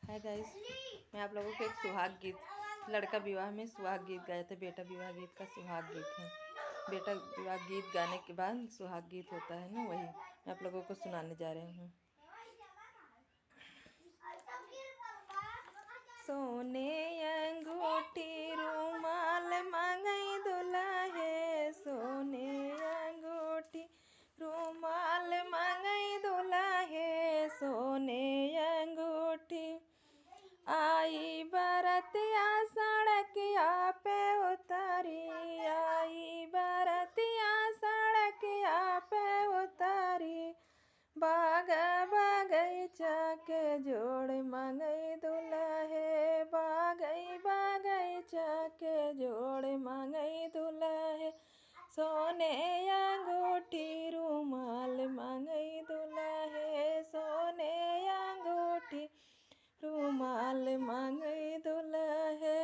Hi guys, मैं आप लोगों को एक सुहाग गीत, लड़का विवाह में सुहाग गीत गाया था। बेटा विवाह गीत का सुहाग गीत है। बेटा विवाह गीत गाने के बाद सुहाग गीत होता है ना, वही मैं आप लोगों को सुनाने जा रही हूँ। सोने अंगूठी रुमाल मांगई दुल्हे, सोने अंगूठी रुमाल मांगई दुल्हे, सोने अंगूठी। आई बरतिया सड़किया पे उतारी, आई बरतिया सड़किया पे उतारी। बाग बगैचा के जोड़ मांगई दुल्हे, बागई बगैचा के जोड़ मांगई दुल्हे, सोने अंगूठी रुमाल मांगई दुल्हे, सोने अंगूठी रुमाल मांगई दुल्हे।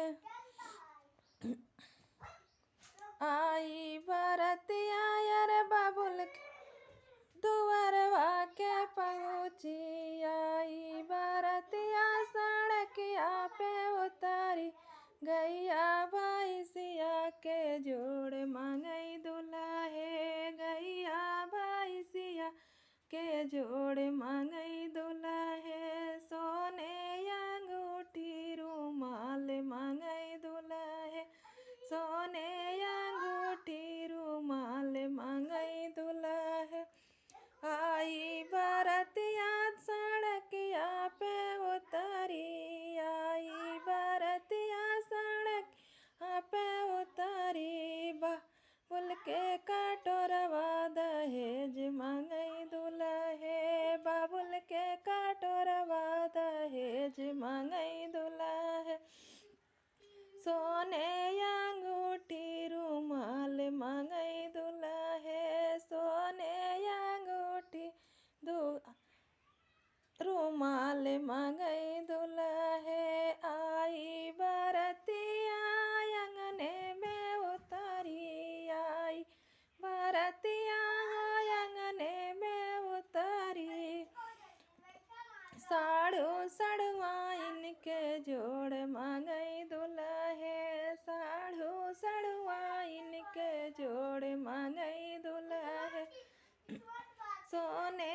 आई बरतिया यार बाबुल दुआरवा के पहुँची, आई बरतिया सड़किया पे उतारी। गैया भैंसिया के जोड़ मांगई दुल्हे, गैया भैंसिया के जोड़ मांगई दुल्हे, सोने अंगूठी रुमाल मांगई दुल्हे, सोने अंगूठी रुमाल मांगई दुल्हे। आई बरतिया सड़किया पे उतारी, आई बरतिया सड़किया पे उतारी। बाबुल के कटोरवा दहेज मांगई दुल्हे, बाबुल के कटोरवा दहेज मांगई दुल्हे, सोने अंगूठी रुमाल मांगई दुल्हे, सोने अंगूठी रुमाल मांगई दुल्हे। आई बरतिया अंगने में उतारी, आई बरतिया अंगने में उतारी। साढ़ू सड़वाइन के जोड़ मांगई दुल्हे, साढ़ू सड़वाइन के जोड़ मांगई दुल्हे, सोने